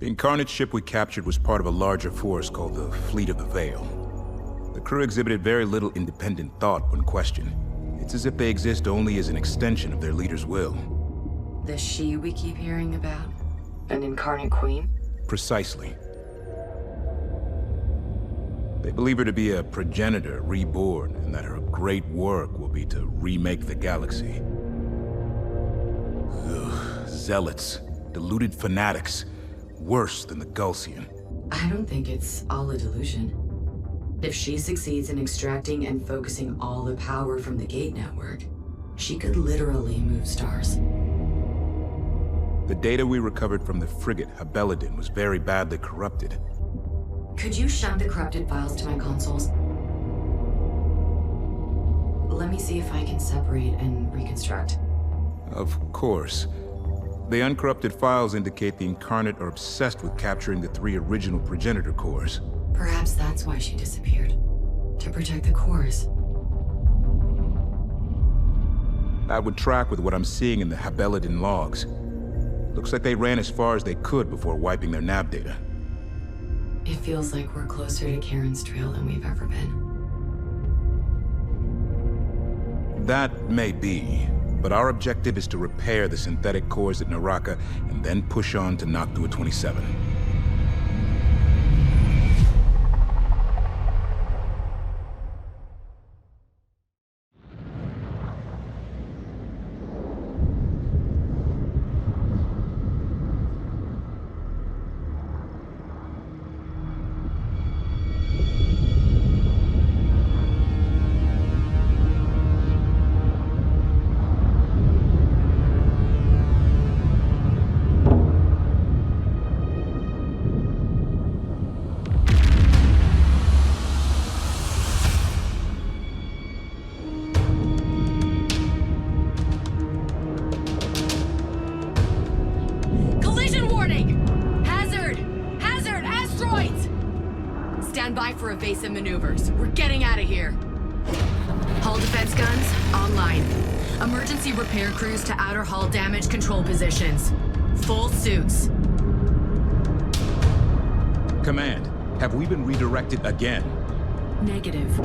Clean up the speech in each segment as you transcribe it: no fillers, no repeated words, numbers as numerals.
The Incarnate ship we captured was part of a larger force called the Fleet of the Veil. The crew exhibited very little independent thought when questioned. It's as if they exist only as an extension of their leader's will. The she we keep hearing about? An incarnate queen? Precisely. They believe her to be a progenitor reborn, and that her great work will be to remake the galaxy. Ugh, zealots, deluded fanatics, worse than the Gulsian. I don't think it's all a delusion. If she succeeds in extracting and focusing all the power from the Gate network, she could literally move stars. The data we recovered from the frigate Habeladin was very badly corrupted. Could you shunt the corrupted files to my consoles? Let me see if I can separate and reconstruct. Of course. The uncorrupted files indicate the Incarnate are obsessed with capturing the 3 original progenitor cores. Perhaps that's why she disappeared. To protect the cores. That would track with what I'm seeing in the Habeladin logs. Looks like they ran as far as they could before wiping their nav data. It feels like we're closer to Karen's trail than we've ever been. That may be, but our objective is to repair the synthetic cores at Naraka and then push on to Noctua 27. For evasive maneuvers. We're getting out of here. Hull defense guns online. Emergency repair crews to outer hull damage control positions. Full suits. Command, have we been redirected again? Negative.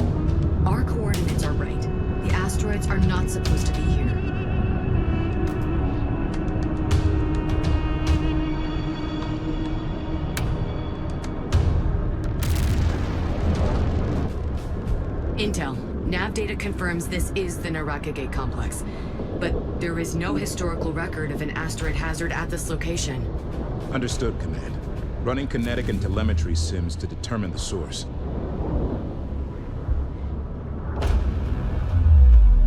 Our coordinates are right. The asteroids are not supposed to be here. Intel. Nav data confirms this is the Naraka Gate complex. But there is no historical record of an asteroid hazard at this location. Understood, Command. Running kinetic and telemetry sims to determine the source.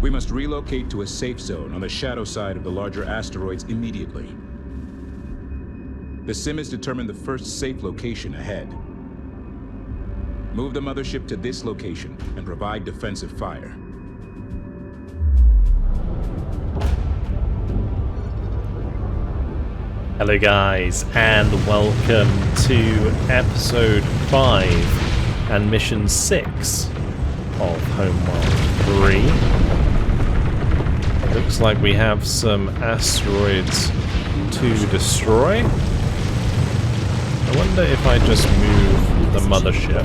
We must relocate to a safe zone on the shadow side of the larger asteroids immediately. The sim has determined the first safe location ahead. Move the mothership to this location and provide defensive fire. Hello guys, and welcome to episode 5 and mission 6 of Homeworld 3. Looks like we have some asteroids to destroy. I wonder if I just move the mothership,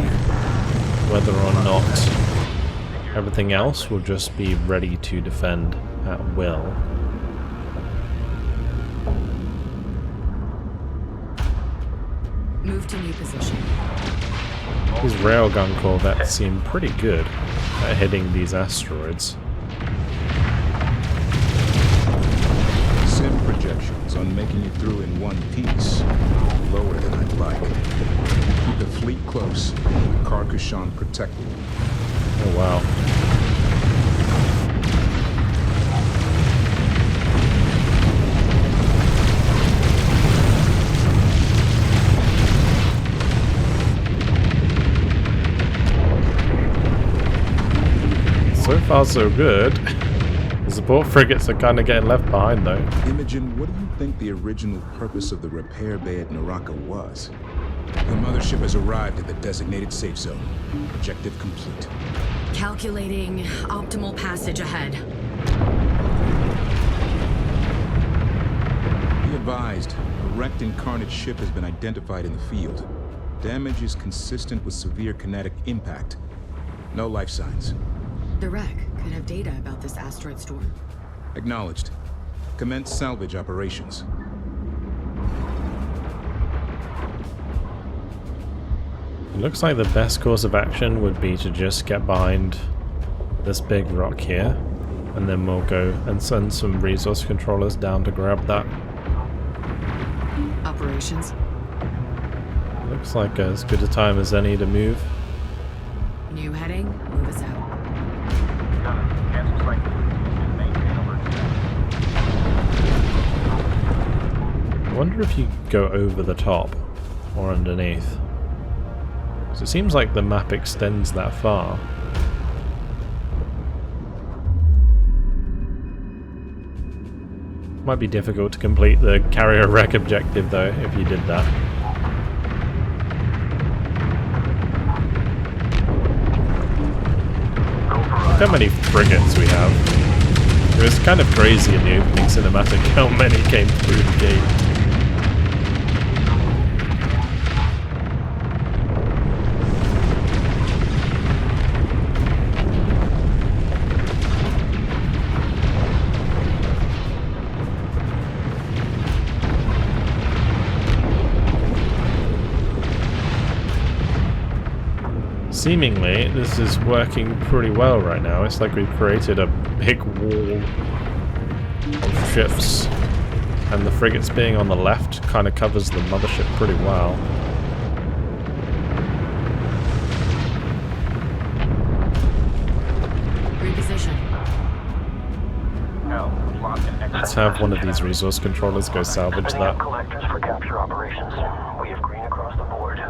whether or not everything else will just be ready to defend at will. Move to new position. These railgun corvettes seem pretty good at hitting these asteroids. Sim projections on making it through in one piece. Lower than I'd like. Keep the fleet close. Khar-Kushan protected. Oh wow. So far so good. The support frigates are kind of getting left behind though. Imogen, what do you think the original purpose of the repair bay at Naraka was? The mothership has arrived at the designated safe zone. Objective complete. Calculating optimal passage ahead. Be advised, a wrecked Incarnate ship has been identified in the field. Damage is consistent with severe kinetic impact. No life signs. The wreck could have data about this asteroid storm. Acknowledged. Commence salvage operations. It looks like the best course of action would be to just get behind this big rock here, and then we'll go and send some resource controllers down to grab that. Operations? Looks like as good a time as any to move. New heading, move us out. Cancel cycle. Maintain alert. I wonder if you go over the top or underneath. So it seems like the map extends that far. Might be difficult to complete the carrier wreck objective though, if you did that. Look how many frigates we have. It was kind of crazy in the opening cinematic how many came through the gate. Seemingly, this is working pretty well right now. It's like we've created a big wall of ships, and the frigates being on the left kind of covers the mothership pretty well. Reposition. Let's have one of these resource controllers go salvage that. Collectors for capture operations. We have green across the board.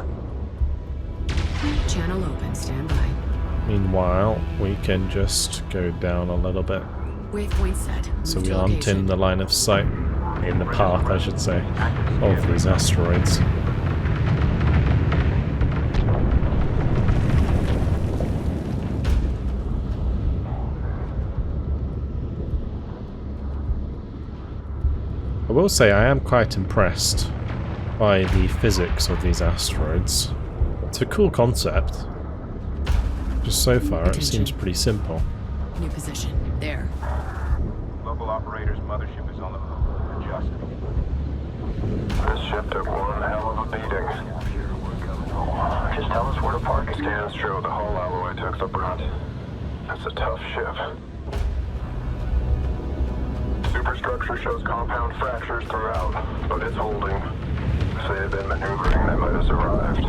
Channel open, stand by. Meanwhile, we can just go down a little bit. Waypoint set. So Move we to aren't location. in the line of sight, in the path I should say, of these asteroids. I will say I am quite impressed by the physics of these asteroids. It's a cool concept. Just so far it seems pretty simple. New position. There. Local operator's mothership is on the move. Adjust. This ship took one hell of a beating. Just tell us where to park it. Scans show the hull alloy took the brunt. That's a tough ship. Superstructure shows compound fractures throughout, but it's holding. If they had been maneuvering, they might have survived.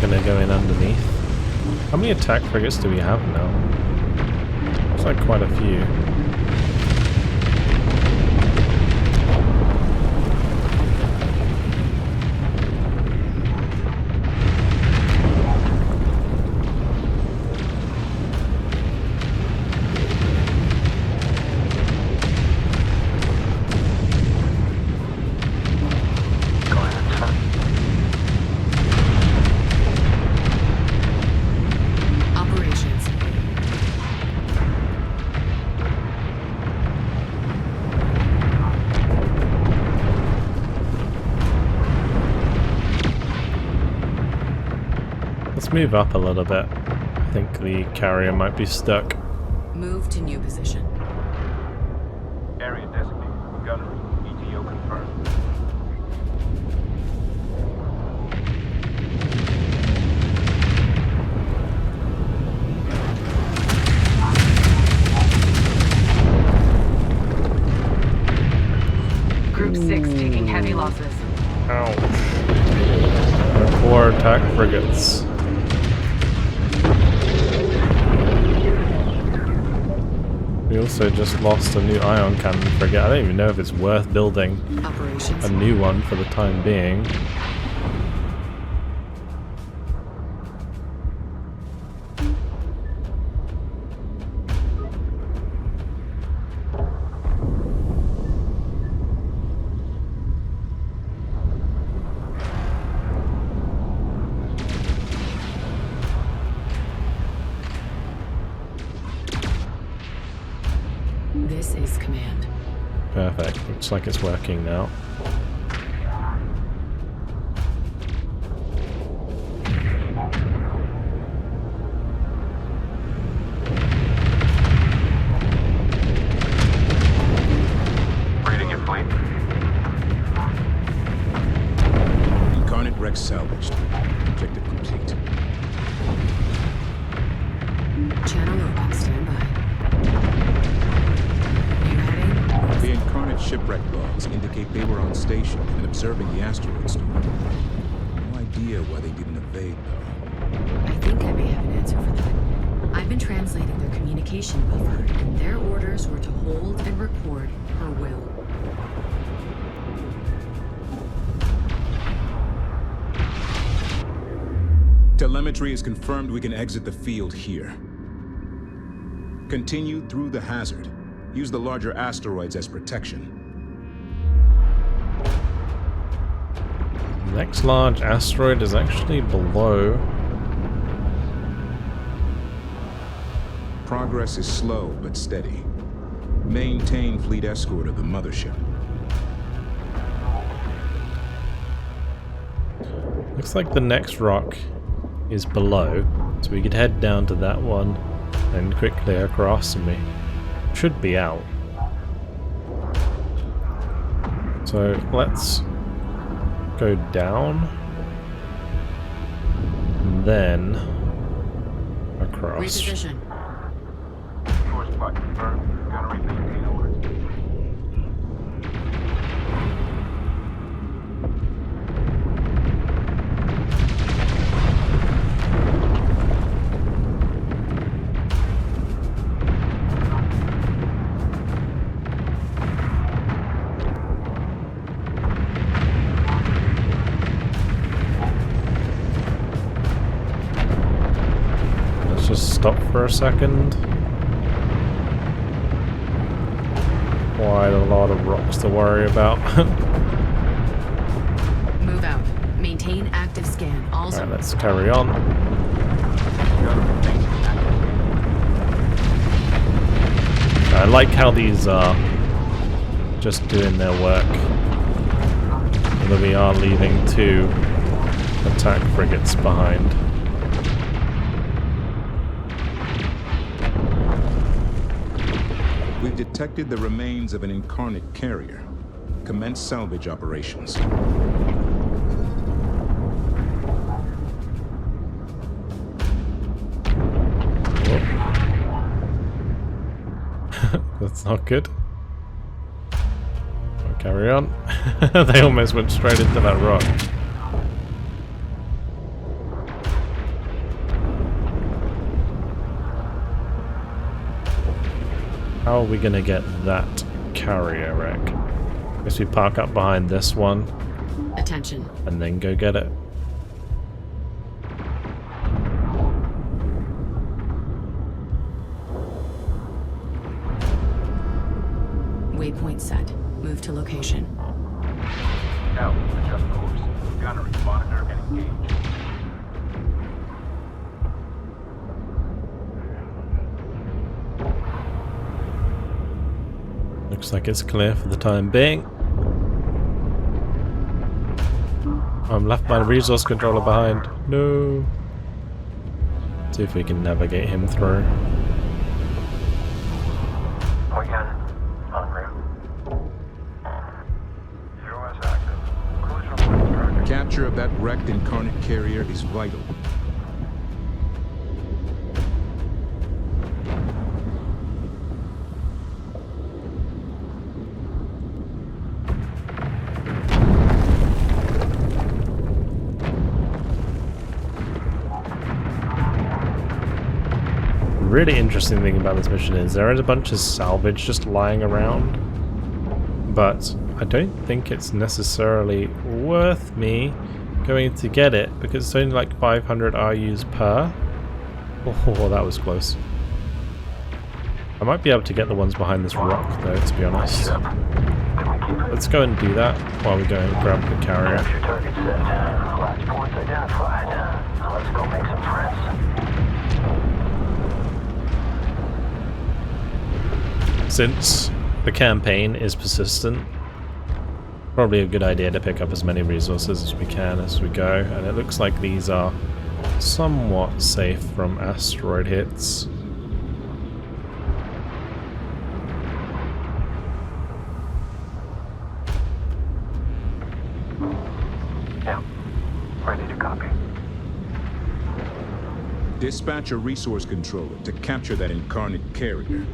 Gonna go in underneath. How many attack frigates do we have now? Looks like quite a few. Let's move up a little bit. I think the carrier might be stuck. Move to new position. Area designated. Gunnery. ETO confirmed. Group 6 taking heavy losses. Ouch. Our 4 attack frigates. We We also just lost a new ion cannon frigate. I don't even know if it's worth building Operations. a new one for the time being. This is command. Perfect. Looks like it's working now. Reading your fleet. Incarnate wreck salvaged. Objective complete. Channel robot standby. You heading? The Incarnate shipwreck logs indicate they were on station and observing the asteroid storm. No idea why they didn't evade, though. I think I may have an answer for that. I've been translating their communication buffer, and their orders were to hold and record her will. Telemetry has confirmed we can exit the field here. Continue through the hazard. Use the larger asteroids as protection. The next large asteroid is actually below. Progress is slow but steady. Maintain fleet escort of the mothership. Looks like the next rock is below, so we could head down to that one and quickly across, and we should be out. So let's go down and then across. Reposition. Course plot confirmed. Gunnery maintain alert. Let's just stop for a second. Quite a lot of rocks to worry about. Move out. Maintain active scan. All Alright, zones. let's carry on. I like how these are just doing their work. Although we are leaving 2 attack frigates behind. We've detected the remains of an Incarnate carrier. Commence salvage operations. That's not good. We'll carry on. They almost went straight into that rock. How are we gonna get that carrier wreck? Guess we park up behind this one Attention. and then go get it. Waypoint set. Move to location. Now, adjust course. Gunnery monitor and engage. Looks like it's clear for the time being. I'm left my resource controller behind. No. See if we can navigate him through. Again, en route. COS active. Collision avoidance tracker. Capture of that wrecked Incarnate carrier is vital. really interesting thing about this mission is there is a bunch of salvage just lying around, but I don't think it's necessarily worth me going to get it because it's only like 500 RUs per. Oh, that was close. I might be able to get the ones behind this rock though, to be honest. Let's go and do that while we go and grab the carrier. Your target set. Last points identified. Let's go make some friends. Since the campaign is persistent, probably a good idea to pick up as many resources as we can as we go, and it looks like these are somewhat safe from asteroid hits. Yeah. Ready to copy. Dispatch a resource controller to capture that incarnate carrier.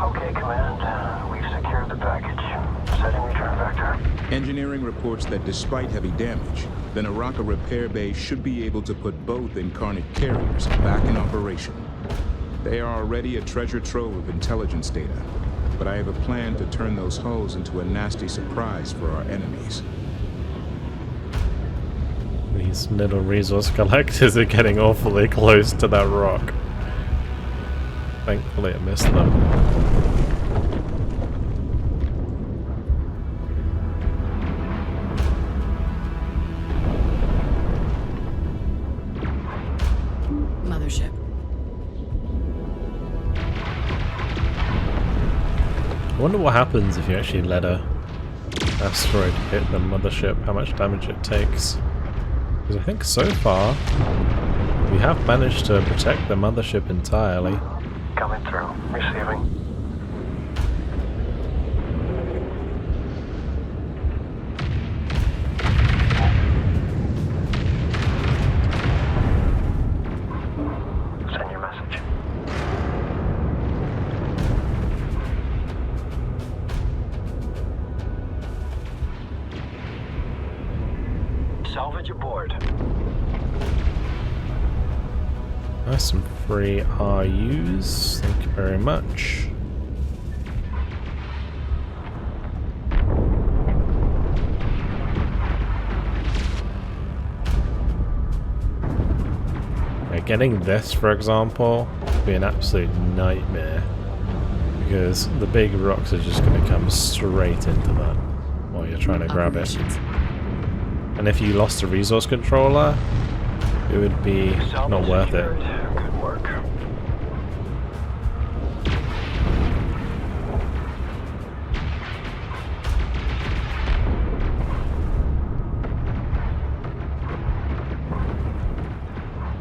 Okay, Command. We've secured the package. Setting return vector. Engineering reports that despite heavy damage, the Naraka repair bay should be able to put both incarnate carriers back in operation. They are already a treasure trove of intelligence data, but I have a plan to turn those hulls into a nasty surprise for our enemies. These little resource collectors are getting awfully close to that rock. Thankfully I missed them. Mothership. I wonder what happens if you actually let a asteroid hit the mothership, how much damage it takes. Because I think so far we have managed to protect the mothership entirely. Coming through. Receiving. Send your message. Salvage aboard. Nice, some free RUs. Thank you very much. Getting this, for example, would be an absolute nightmare because the big rocks are just going to come straight into that while you're trying to grab it. And if you lost a resource controller, it would be not worth it. Good work.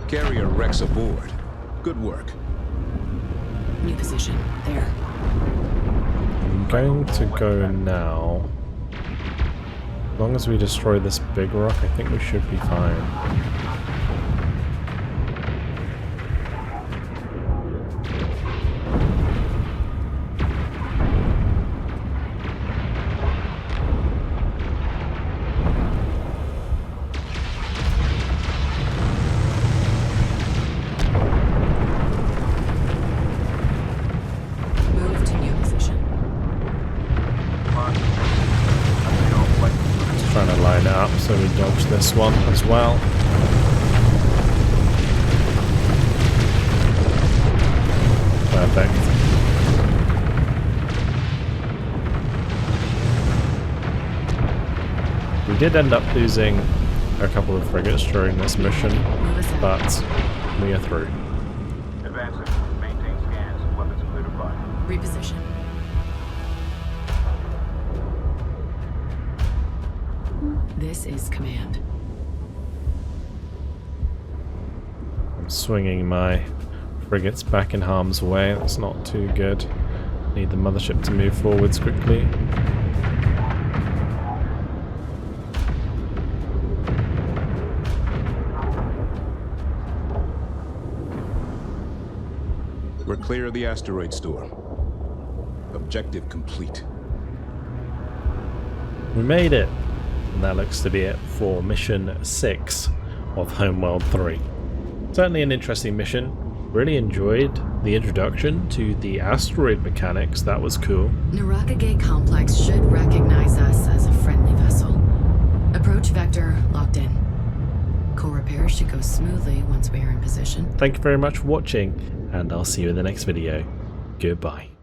Carrier wrecks aboard. Good work. New position. There. I'm going to go now. As long as we destroy this big rock, I think we should be fine. Move to new position. Trying to line it up so we dodge this one as well. Perfect. We did end up losing a couple of frigates during this mission, but we are through. Advancing. Maintain scans. Weapons clear to fire. Reposition. This is command. I'm swinging my frigates back in harm's way. That's not too good. Need the mothership to move forwards quickly. We're clear of the asteroid store. Objective complete. We made it! And that looks to be it for mission 6 of Homeworld 3. Certainly an interesting mission. Really enjoyed the introduction to the asteroid mechanics. That was cool. Naraka Gate complex should recognize us as a friendly vessel. Approach vector locked in. Core repairs should go smoothly once we are in position. Thank you very much for watching, and I'll see you in the next video. Goodbye.